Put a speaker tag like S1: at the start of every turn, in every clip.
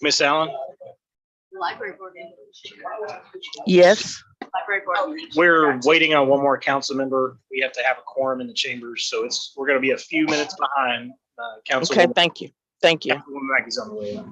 S1: Miss Allen,
S2: Library board.
S3: Yes.
S2: Library board.
S1: we're waiting on one more council member. We have to have a quorum in the chambers, so we're going to be a few minutes behind. Council.
S3: Okay, thank you. Thank you.
S1: Councilwoman Mackey's on the way.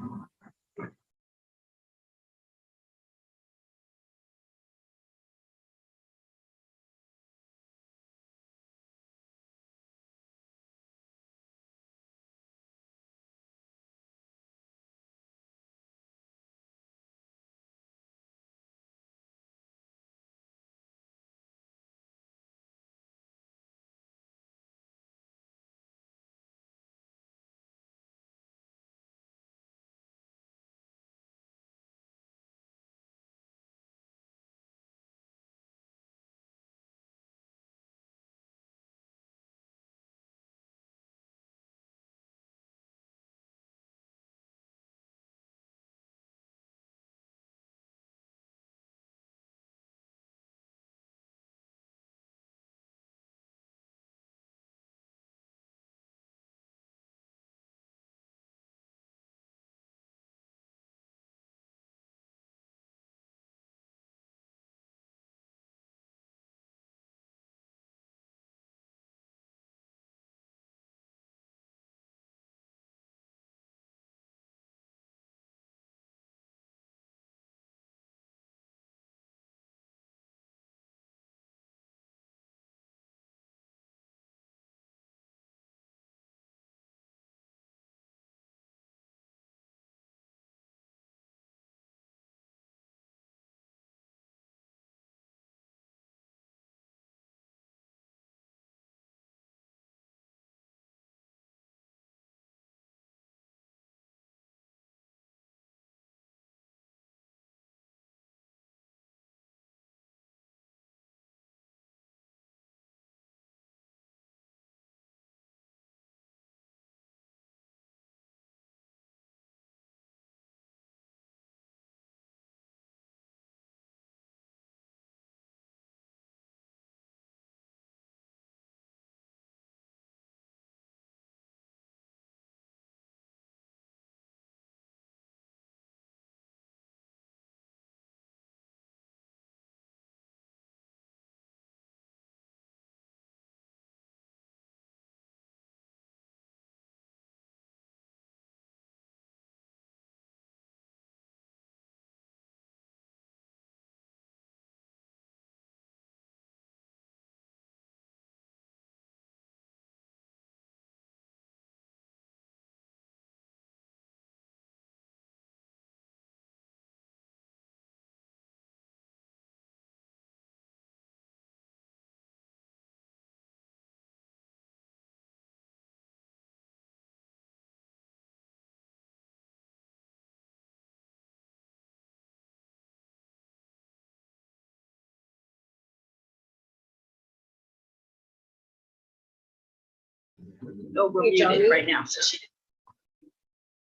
S2: Oh, we're muted right now. So she.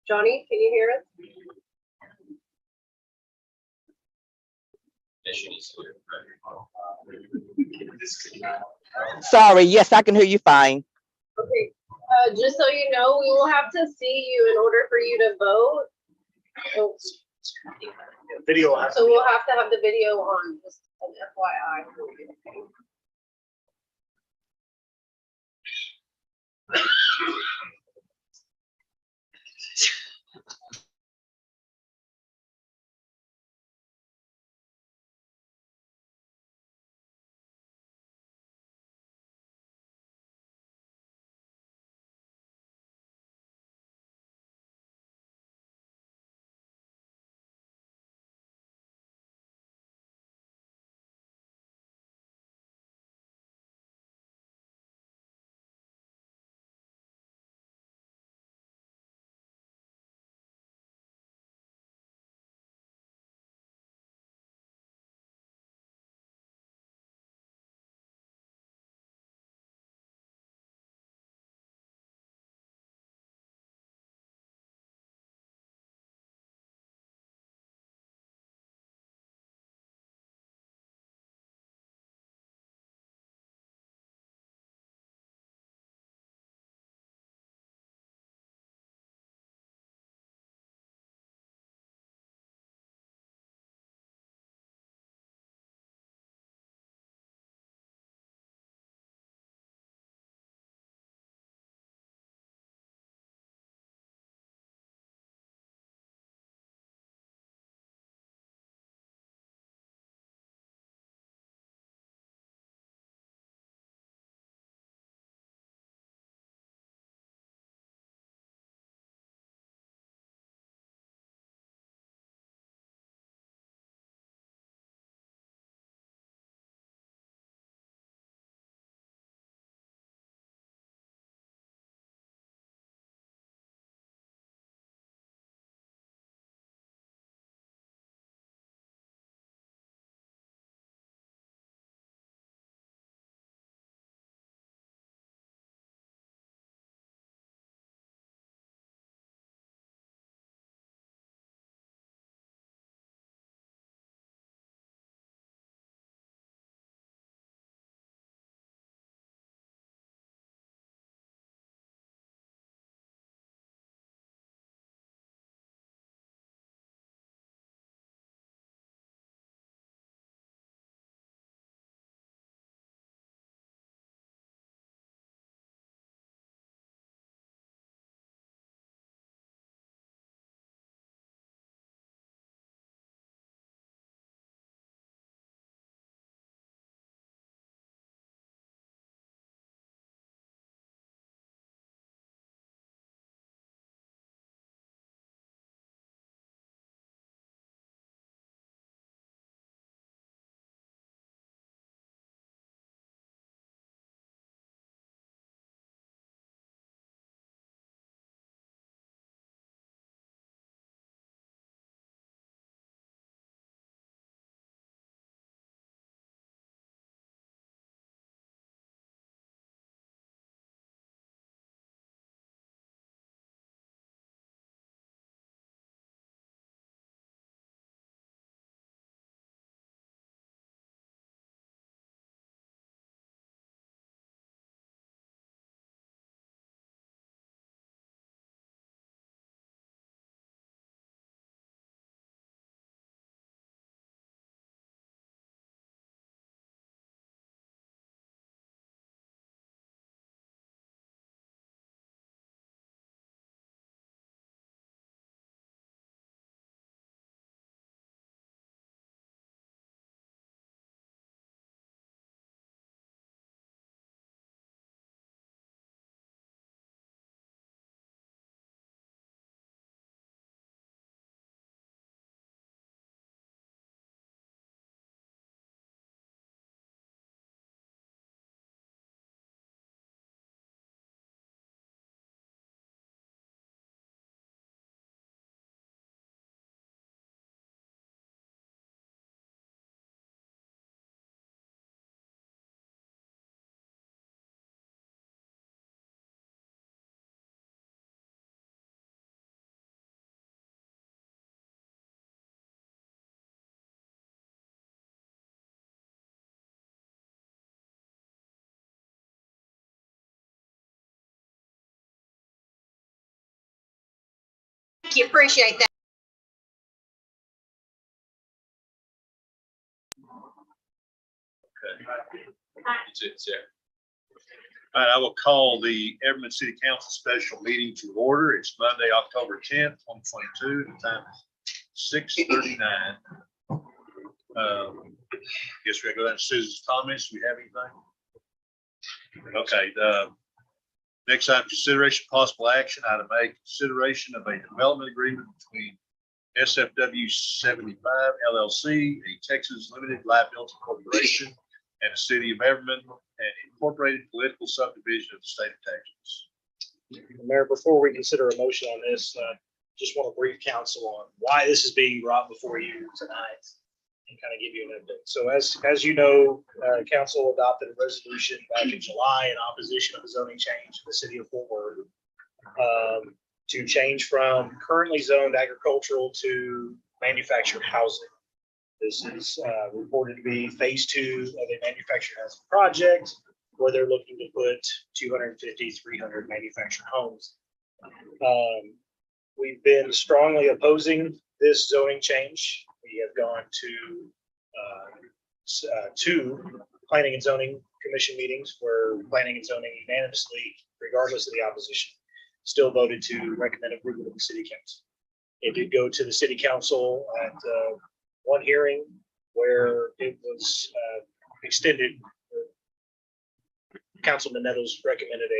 S4: Johnny, can you hear us?
S3: Sorry. Yes, I can hear you fine.
S4: Okay, just so you know, we will have to see you in order for you to vote. Oh,
S1: Video. will have to
S4: so
S1: be
S4: we'll
S1: on.
S4: have to have the video on, just an FYI.
S2: you, appreciate that.
S5: It's there. All right, I will call the Everman City Council special meeting to order. It's Monday, October 10th, 2022. The time is 6:39. Guess we're gonna go down to Susan's comments. Do we have anything? Okay, the next item, consideration possible action, item A, consideration of a development agreement between SFW 75 LLC, a Texas limited liability corporation, and the city of Everman, an incorporated political subdivision of the state of Texas.
S1: Mayor, before we consider a motion on this, just want to brief council on why this is being brought before you tonight and kind of give you an update. So as you know, council adopted a resolution back in July in opposition of a zoning change in the city of Fort Worth to change from currently zoned agricultural to manufactured housing. This is reported to be phase 2 of a manufactured housing project where they're looking to put 250, 300 manufactured homes. We've been strongly opposing this zoning change. We have gone to two planning and zoning commission meetings where planning and zoning unanimously, regardless of the opposition, still voted to recommend approval of the city council. It did go to the city council at one hearing where it was extended. Councilman Nettles recommended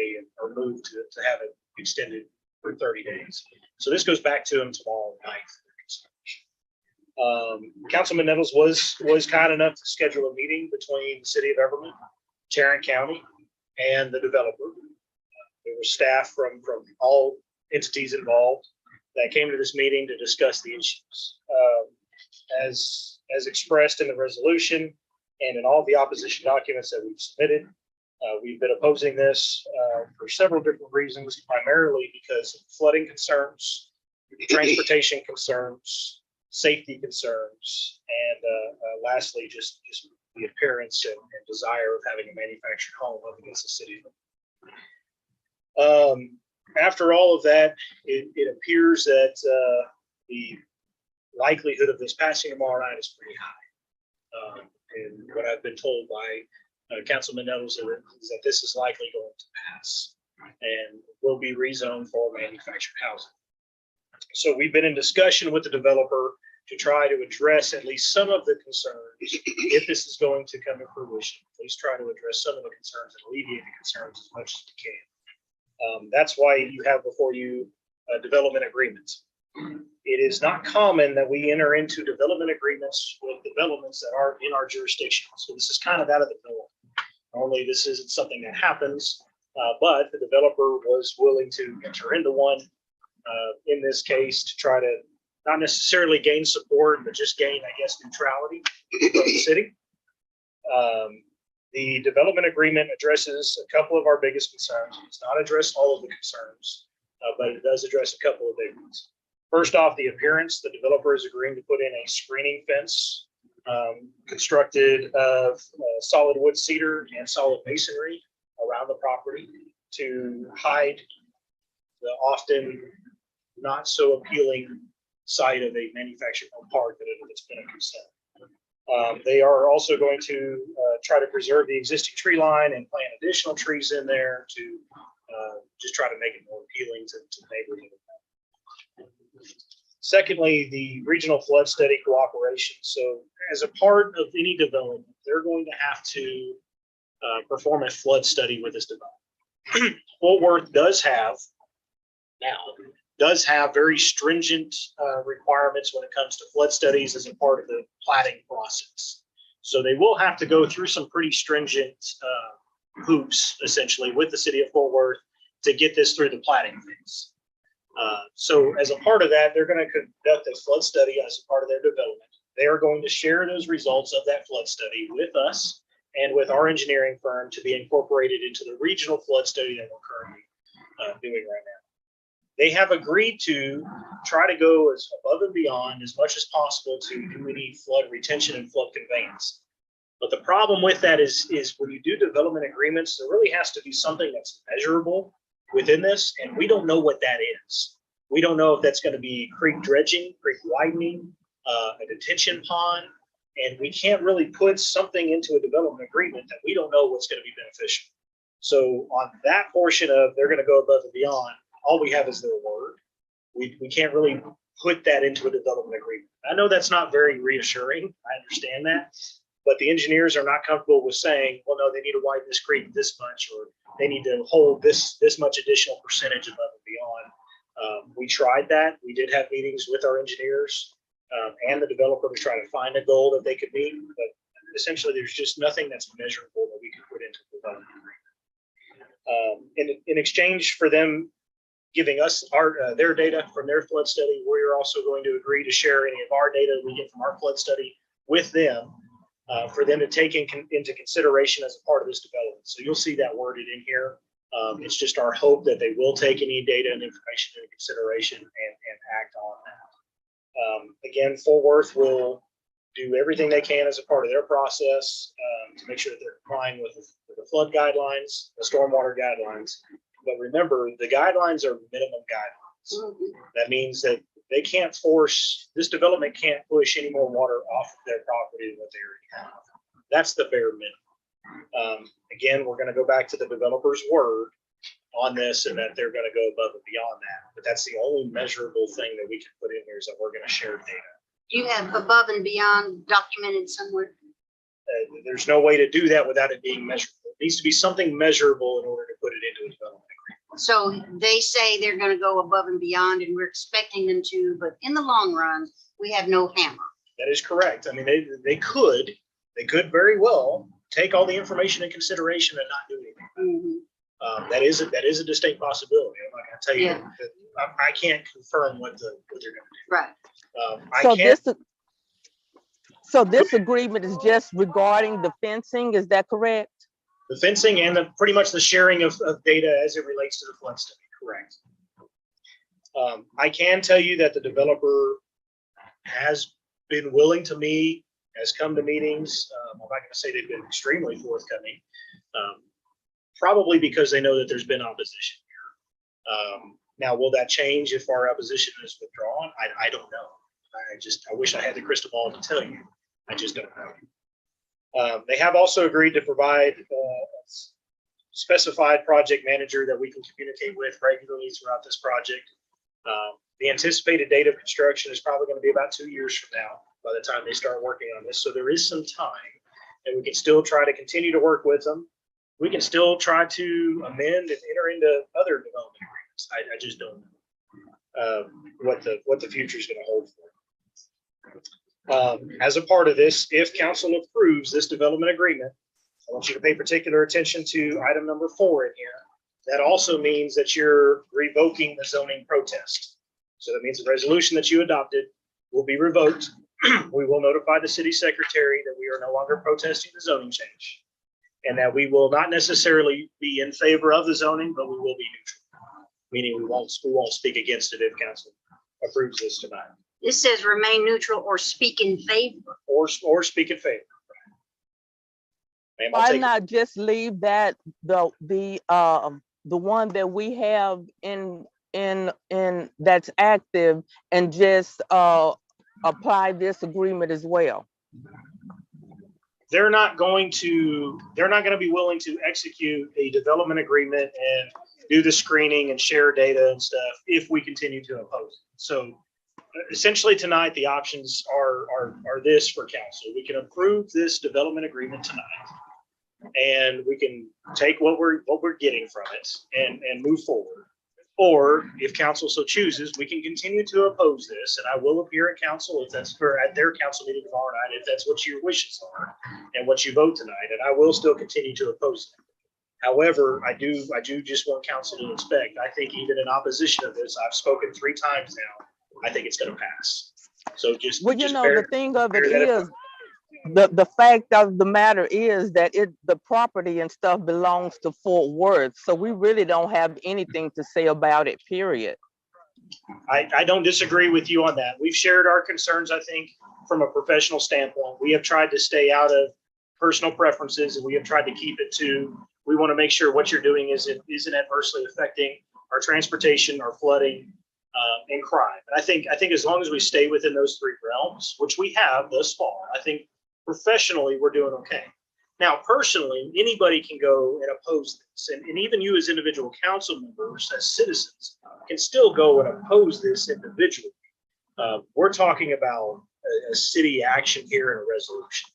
S1: or moved to have it extended for 30 days. So this goes back to him tomorrow night. Councilman Nettles was kind enough to schedule a meeting between the city of Everman, Tarrant County, and the developer. There were staff from all entities involved that came to this meeting to discuss the issues. As expressed in the resolution and in all the opposition documents that we've submitted, we've been opposing this for several different reasons, primarily because of flooding concerns, transportation concerns, safety concerns, and lastly, just the appearance and desire of having a manufactured home up against the city. After all of that, it appears that the likelihood of this passing tomorrow night is pretty high. And what I've been told by Councilman Nettles is that this is likely going to pass and will be rezoned for manufactured housing. So we've been in discussion with the developer to try to address at least some of the concerns. If this is going to come to fruition, at least try to address some of the concerns and alleviate the concerns as much as we can. That's why you have before you development agreements. It is not common that we enter into development agreements with developments that are in our jurisdiction. So this is kind of out of the norm. Normally, this isn't something that happens, but the developer was willing to enter into one in this case to try to not necessarily gain support, but just gain, I guess, neutrality from the city. The development agreement addresses a couple of our biggest concerns. It does not address all of the concerns, but it does address a couple of big ones. First off, the appearance. The developer is agreeing to put in a screening fence constructed of solid wood cedar and solid masonry around the property to hide the often not so appealing site of a manufactured home park that it's been a concern. They are also going to try to preserve the existing tree line and plant additional trees in there to just try to make it more appealing to the neighborhood. Secondly, the regional flood study cooperation. So as a part of any development, they're going to have to perform a flood study with this development. Fort Worth does have very stringent requirements when it comes to flood studies as a part of the platting process. So they will have to go through some pretty stringent hoops, essentially, with the city of Fort Worth to get this through the platting phase. So as a part of that, they're going to conduct a flood study as a part of their development. They are going to share those results of that flood study with us and with our engineering firm to be incorporated into the regional flood study that we're currently doing right now. They have agreed to try to go as above and beyond as much as possible to do any flood retention and flood conveyance. But the problem with that is when you do development agreements, there really has to be something that's measurable within this, and we don't know what that is. We don't know if that's going to be creek dredging, creek widening, a detention pond, and we can't really put something into a development agreement that we don't know what's going to be beneficial. So on that portion of they're going to go above and beyond, all we have is their word. We can't really put that into a development agreement. I know that's not very reassuring. I understand that. But the engineers are not comfortable with saying, well, no, they need to widen this creek this much, or they need to hold this much additional percentage above and beyond. We tried that. We did have meetings with our engineers and the developer to try to find a goal that they could meet. But essentially, there's just nothing that's measurable that we can put into the development agreement. In exchange for them giving us their data from their flood study, we're also going to agree to share any of our data we get from our flood study with them. For them to take into consideration as a part of this development. So you'll see that worded in here. It's just our hope that they will take any data and information into consideration and act on that. Again, Fort Worth will do everything they can as a part of their process to make sure that they're complying with the flood guidelines, the stormwater guidelines. But remember, the guidelines are minimum guidelines. That means that they can't force, this development can't push any more water off of their property than what they already have. That's the bare minimum. Again, we're going to go back to the developer's word on this and that they're going to go above and beyond that. But that's the only measurable thing that we can put in here is that we're going to share data.
S2: You have above and beyond documented somewhere.
S1: There's no way to do that without it being measurable. It needs to be something measurable in order to put it into a development agreement.
S2: So they say they're going to go above and beyond and we're expecting them to, but in the long run, we have no hammer.
S1: That is correct. I mean, they could very well take all the information in consideration and not do anything. That is a distinct possibility. I'm not going to tell you that I can't confirm what they're going to do.
S2: Right.
S3: So this agreement is just regarding the fencing, is that correct?
S1: The fencing and pretty much the sharing of data as it relates to the flood study, correct. I can tell you that the developer has been willing to meet, has come to meetings. I'm not going to say they've been extremely forthcoming, probably because they know that there's been opposition here. Now, will that change if our opposition is withdrawn? I don't know. I wish I had the crystal ball to tell you. I just don't know. They have also agreed to provide a specified project manager that we can communicate with regularly throughout this project. The anticipated date of construction is probably going to be about 2 years from now by the time they start working on this. So there is some time and we can still try to continue to work with them. We can still try to amend and enter into other development agreements. I just don't know what the future is going to hold for. As a part of this, if council approves this development agreement, I want you to pay particular attention to item number 4 in here. That also means that you're revoking the zoning protest. So that means the resolution that you adopted will be revoked. We will notify the city secretary that we are no longer protesting the zoning change and that we will not necessarily be in favor of the zoning, but we will be neutral, meaning we won't speak against it if council approves this tonight.
S2: This says remain neutral or speak in favor.
S1: Or speak in favor. Ma'am, I'll
S3: Why
S1: take it.
S3: not just leave that the one that we have in that's active and just apply this agreement as well?
S1: They're not going to be willing to execute a development agreement and do the screening and share data and stuff if we continue to oppose it. So essentially tonight, the options are this for council. We can approve this development agreement tonight and we can take what we're getting from it and move forward. Or if council so chooses, we can continue to oppose this, and I will appear at council if that's at their council meeting tomorrow night, if that's what your wishes are and what you vote tonight, and I will still continue to oppose it. However, I do just want council to expect, I think even in opposition of this, I've spoken 3 times now, I think it's going to pass. So just
S3: Well,
S1: just
S3: the thing of it
S1: bear that in
S3: is, the fact of the matter is that the property and stuff belongs to Fort Worth, so we really don't have anything to say about it, period.
S1: I don't disagree with you on that. We've shared our concerns, I think, from a professional standpoint. We have tried to stay out of personal preferences and we have tried to keep it to, we want to make sure what you're doing isn't adversely affecting our transportation, our flooding, and crime. And I think as long as we stay within those three realms, which we have thus far, I think professionally we're doing okay. Now, personally, anybody can go and oppose this. And even you as individual council members, as citizens, can still go and oppose this individually. We're talking about a city action here in a resolution.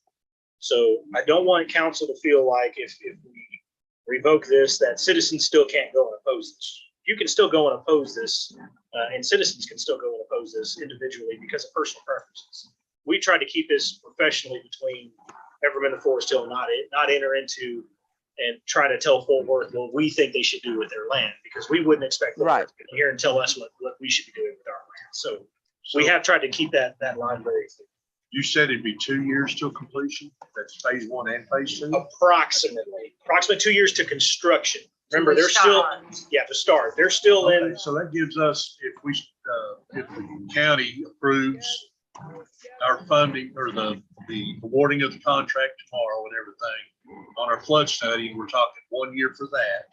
S1: So I don't want council to feel like if we revoke this, that citizens still can't go and oppose this. You can still go and oppose this, and citizens can still go and oppose this individually because of personal preferences. We try to keep this professionally between Everman and Forest Hill, not enter into and try to tell Fort Worth what we think they should do with their land, because we wouldn't expect Fort Worth to come here and tell us what we should be doing with our land. So we have tried to keep that line very clear.
S5: You said it'd be 2 years till completion? That's phase one and phase two?
S1: Approximately 2 years to construction. Remember, they're still, to start. They're still in.
S5: Okay, so that gives us, if the county approves our funding or the awarding of the contract tomorrow and everything on our flood study, we're talking 1 year for that.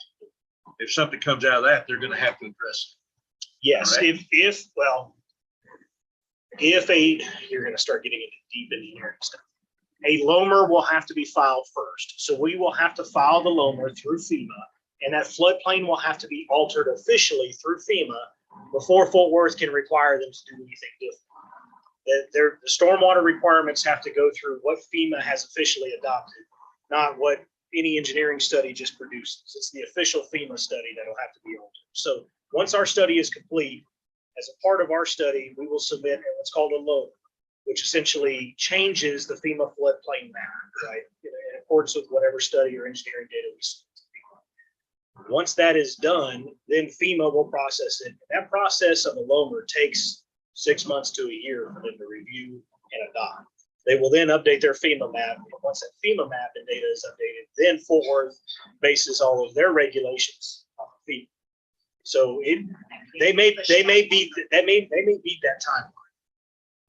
S5: If something comes out of that, they're gonna have to address it.
S1: Yes,
S5: Correct?
S1: you're gonna start getting into deep engineering stuff. A LOMR will have to be filed first. So we will have to file the LOMR through FEMA, and that floodplain will have to be altered officially through FEMA before Fort Worth can require them to do anything different. The stormwater requirements have to go through what FEMA has officially adopted, not what any engineering study just produces. It's the official FEMA study that'll have to be altered. So once our study is complete, as a part of our study, we will submit what's called a LOMR, which essentially changes the FEMA floodplain map, right? In accordance with whatever study or engineering data we submit to FEMA. Once that is done, then FEMA will process it. That process of a LOMR takes 6 months to a year for them to review and adopt. They will then update their FEMA map. And once that FEMA map and data is updated, then Fort Worth bases all of their regulations on FEMA. So they may beat that timeline.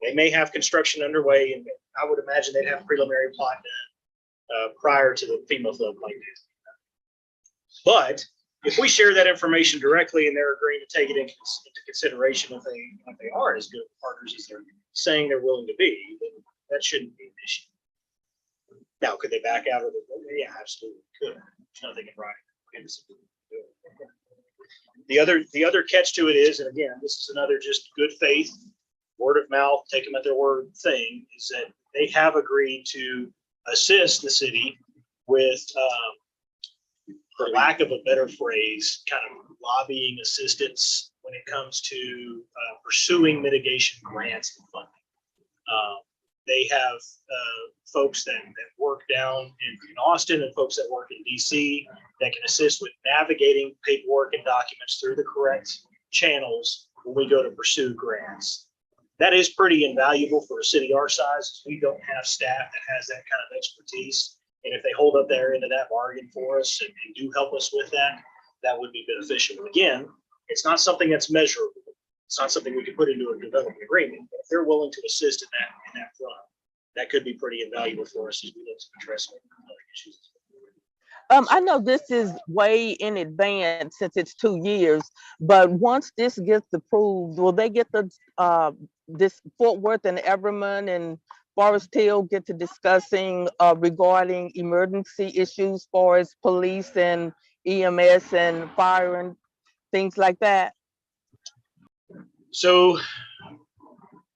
S1: They may have construction underway, and I would imagine they'd have preliminary plot done prior to the FEMA floodplain. But if we share that information directly and they're agreeing to take it into consideration, if they are as good partners as they're saying they're willing to be, then that shouldn't be an issue. Now, could they back out of it? Yeah, absolutely could. There's nothing in writing. The other catch to it is, and again, this is another just good faith, word of mouth, take them at their word thing, is that they have agreed to assist the city with, for lack of a better phrase, kind of lobbying assistance when it comes to pursuing mitigation grants and funding. They have folks that work down in Austin and folks that work in DC that can assist with navigating paperwork and documents through the correct channels when we go to pursue grants. That is pretty invaluable for a city our size. We don't have staff that has that kind of expertise. And if they hold up their end of that bargain for us and do help us with that, that would be beneficial. Again, it's not something that's measurable. It's not something we can put into a development agreement, but if they're willing to assist in that front, that could be pretty invaluable for us as we look to address other issues.
S3: I know this is way in advance since it's 2 years, but once this gets approved, will they get this Fort Worth and Everman and Forest Hill get to discussing regarding emergency issues for as police and EMS and fire and things like that?
S1: So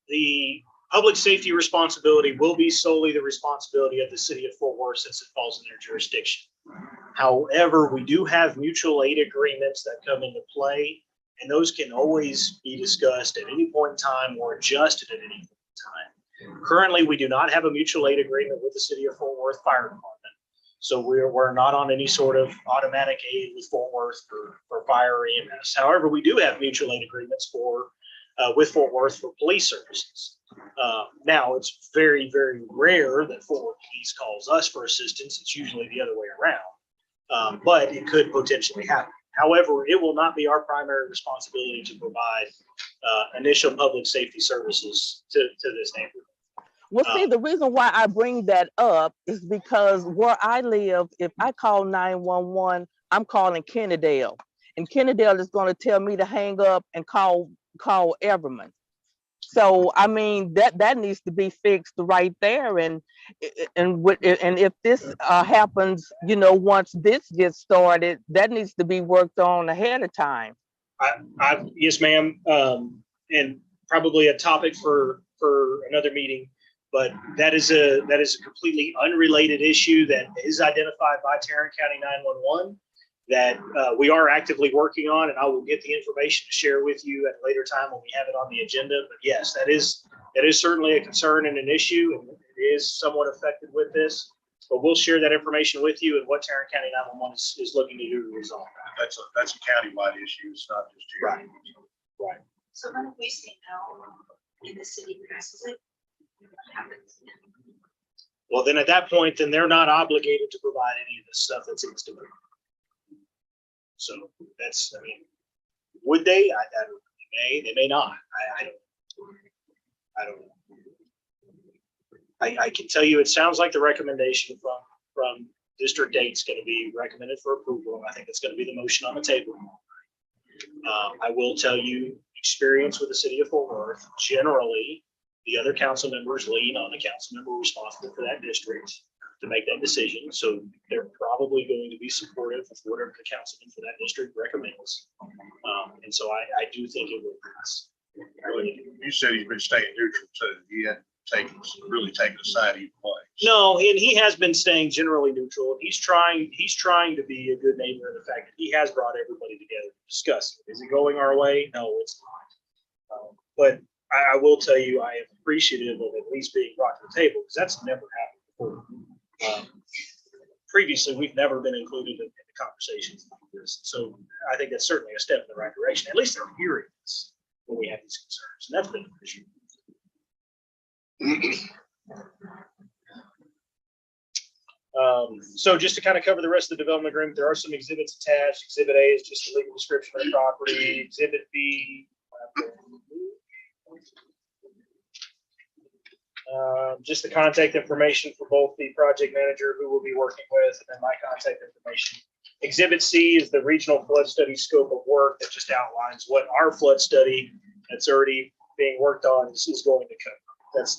S1: the public safety responsibility will be solely the responsibility of the city of Fort Worth since it falls in their jurisdiction. However, we do have mutual aid agreements that come into play, and those can always be discussed at any point in time or adjusted at any point in time. Currently, we do not have a mutual aid agreement with the city of Fort Worth Fire Department. So we're not on any sort of automatic aid with Fort Worth for fire or EMS. However, we do have mutual aid agreements with Fort Worth for police services. Now, it's very, very rare that Fort Worth Police calls us for assistance. It's usually the other way around, but it could potentially happen. However, it will not be our primary responsibility to provide initial public safety services to this neighborhood.
S3: Well, see, the reason why I bring that up is because where I live, if I call 911, I'm calling Kennedale. And Kennedale is going to tell me to hang up and call called Everman. So, I mean, that needs to be fixed right there. And if this happens, you know, once this gets started, that needs to be worked on ahead of time.
S1: Yes, ma'am. And probably a topic for another meeting, but that is a completely unrelated issue that is identified by Tarrant County 911 that we are actively working on, and I will get the information to share with you at a later time when we have it on the agenda. But yes, that is certainly a concern and an issue, and it is somewhat affected with this. But we'll share that information with you and what Tarrant County 911 is looking to do to resolve that.
S5: That's a countywide issue. It's not just here.
S1: Right. Right.
S6: So when we say no, and the city passes it, what happens?
S1: Well, then at that point, then they're not obligated to provide any of the stuff that's in the. So that's, I mean, would they? They may not. I don't know. I can tell you, it sounds like the recommendation from District 8 is going to be recommended for approval. I think it's going to be the motion on the table. I will tell you, experience with the city of Fort Worth, generally, the other council members lean on the council member responsible for that district to make that decision. So they're probably going to be supportive of whatever the councilman for that district recommends. And so I do think it will pass.
S5: You said he's been staying neutral too. He hadn't really taken a side either way.
S1: No, and he has been staying generally neutral. He's trying to be a good neighbor in the fact that he has brought everybody together to discuss it. Is it going our way? No, it's not. But I will tell you, I am appreciative of at least being brought to the table because that's never happened before. Previously, we've never been included in the conversations like this. So I think that's certainly a step in the right direction. At least they're hearing this when we have these concerns. And that's been an issue. So just to kind of cover the rest of the development agreement, there are some exhibits attached. Exhibit A is just a legal description of the property. Exhibit B, just the contact information for both the project manager who we'll be working with and then my contact information. Exhibit C is the regional flood study scope of work that just outlines what our flood study that's already being worked on is going to cover.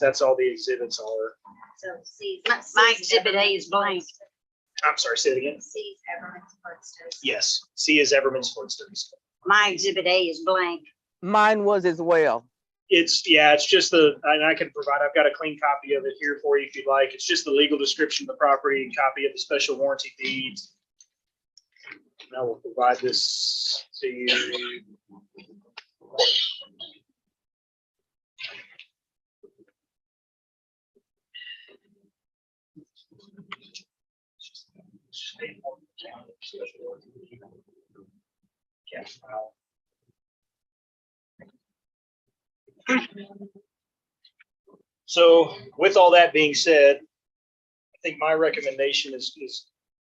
S1: That's all the exhibits are.
S2: So C, my exhibit A is blank.
S1: I'm sorry, say it again.
S6: C is Everman's flood studies.
S1: Yes, C is Everman's flood studies.
S2: My exhibit A is blank.
S3: Mine was as well.
S1: It's just and I can provide, I've got a clean copy of it here for you if you'd like. It's just the legal description of the property, copy of the special warranty deeds. And I will provide this to you. Yes. So with all that being said, I think my recommendation is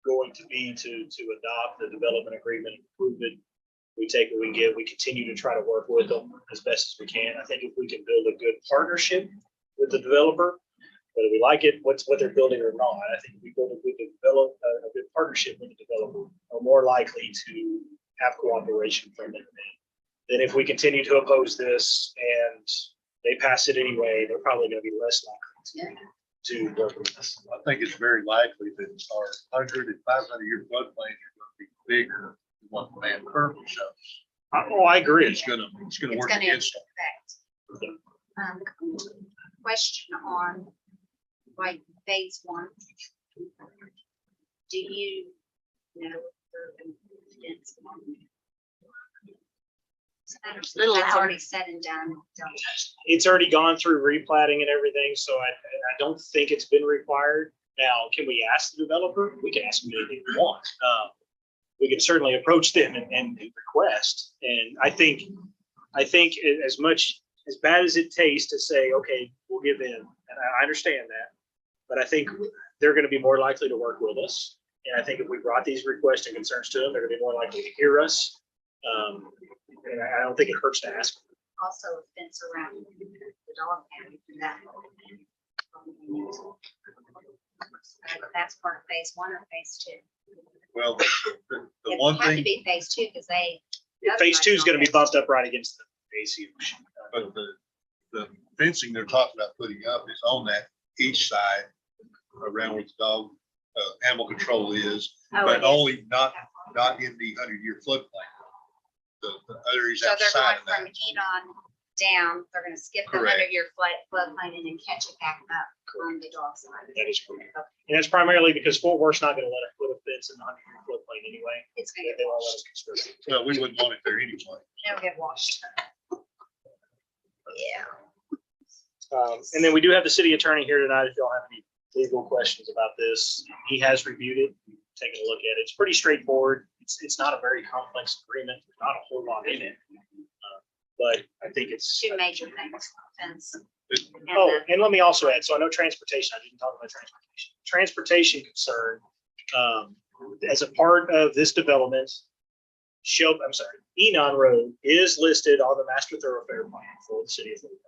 S1: going to be to adopt the development agreement, approve it. We take what we get. We continue to try to work with them as best as we can. I think if we can build a good partnership with the developer, whether we like it, what they're building or not, I think if we build a good partnership with the developer, are more likely to have cooperation from them. Then if we continue to oppose this and they pass it anyway, they're probably going to be less likely to work with us.
S5: I think it's very likely that our 100 and 500 year floodplains are going to be bigger than what the map currently shows.
S1: I agree.
S5: It's going to work
S6: gonna
S5: against them.
S6: affect. Question on like phase 1. Do you know?
S2: Little
S6: That's
S2: louder.
S6: already said and done. Don't touch.
S1: It's already gone through replatting and everything, so I don't think it's been required. Now, can we ask the developer? We can ask them anything we want. We can certainly approach them and request. And I think as bad as it tastes to say, okay, we'll give in, and I understand that, but I think they're going to be more likely to work with us. And I think if we brought these requests and concerns to them, they're going to be more likely to hear us. And I don't think it hurts to ask.
S6: Also a fence around the dog pound for that. That's part of phase 1 or phase 2.
S5: Well, the
S6: It
S5: one
S6: had to
S5: thing,
S6: be phase 2 because they.
S1: Phase 2 is going to be bumped up right against the AC Ocean.
S5: But the fencing they're talking about putting up is on that east side around where the dog, animal control is,
S2: Oh,
S5: but
S2: it is.
S5: only not in the 100-year floodplain. The others
S2: So they're
S5: outside
S2: going
S5: of that.
S2: from Edon down, they're gonna skip the
S5: Correct.
S2: 100-year floodplain and then catch it back up on the dog side.
S1: That is correct. And it's primarily because Fort Worth's not gonna let us put a fence in the 100-year floodplain anyway.
S2: It's
S1: They
S2: gonna
S1: they
S2: get
S1: won't let
S2: washed.
S1: us construct it.
S5: Well, we wouldn't want it there anyway.
S2: It'll get washed. Yeah.
S1: And then we do have the city attorney here tonight if y'all have any legal questions about this. He has reviewed it, taken a look at it. It's pretty straightforward. It's not a very complex agreement. There's not a whole lot in it. But I think it's.
S2: Two major things, fence. and
S1: Oh,
S2: the-
S1: and let me also add, so I know transportation, I didn't talk about transportation. Transportation concern, as a part of this development, Enon Road is listed on the master thoroughfare plan for the city of Fort Worth.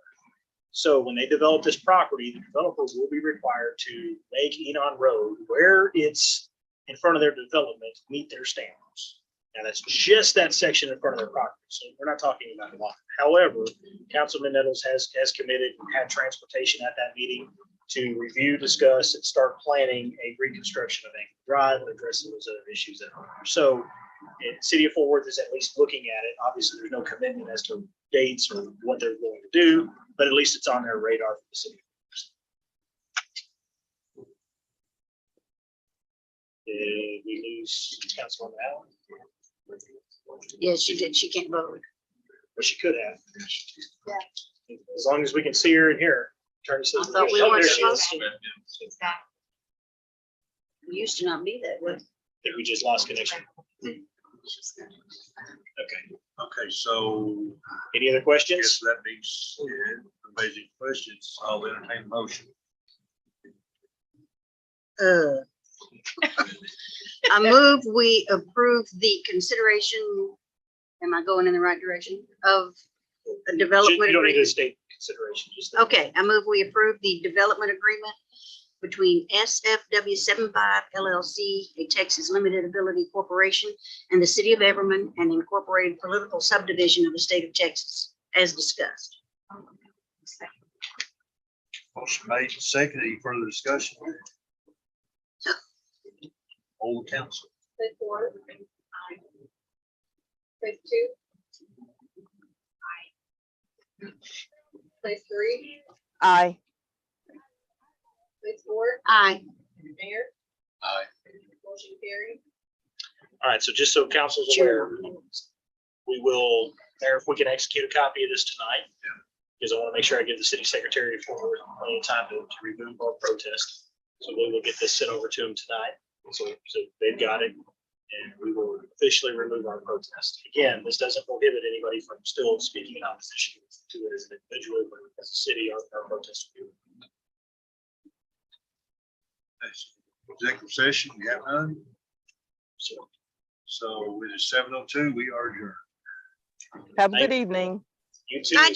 S1: So when they develop this property, the developer will be required to make Enon Road, where it's in front of their development, meet their standards. Now, that's just that section in front of their property, so we're not talking about a lot. However, Councilman Nettles has committed and had transportation at that meeting to review, discuss, and start planning a reconstruction of Anchor Drive and addressing those other issues that are there. So, City of Fort Worth is at least looking at it. Obviously, there's no commitment as to dates or what they're going to do, but at least it's on their radar for the city. Did we lose Councilwoman Allen?
S2: Yeah, she did. She can't vote.
S1: Or she could have. As long as we can see her and hear her. Attorney says
S2: I thought we
S1: oh,
S2: weren't
S1: there she is.
S2: supposed to. She's back. We used to not be that way.
S1: Did we just lost connection?
S2: She's back.
S1: Okay.
S5: Okay, so
S1: Any other
S5: I guess
S1: questions?
S5: that means, amazing questions. I'll entertain a motion.
S2: I move we approve the consideration, am I going in the right direction, of a
S1: You
S2: development
S1: don't need a
S2: agreement?
S1: state consideration, just.
S2: Okay, I move we approve the development agreement between SFW 75 LLC, a Texas Limited Ability Corporation, and the city of Everman, an incorporated political subdivision of the state of Texas, as discussed.
S5: Motion made and seconded. Any further discussion? Hold the council.
S4: Place one. Place two. Place three,
S3: Aye.
S4: place four,
S2: Aye.
S4: Mayor,
S5: Aye.
S4: motion carried.
S1: All right, so just so council's aware, we will, Mayor, if we can execute a copy of this tonight. Because I want to make sure I give the city secretary plenty of time to remove our protest. So we will get this sent over to them tonight. So they've got it. And we will officially remove our protest. Again, this doesn't prohibit anybody from still speaking in opposition to it as an individual, but as a city, our protest will be.
S5: Executive session, you have none?
S1: So
S5: So it is 7:02. We are adjourned.
S3: Have a good evening.
S1: you too.
S2: Hi,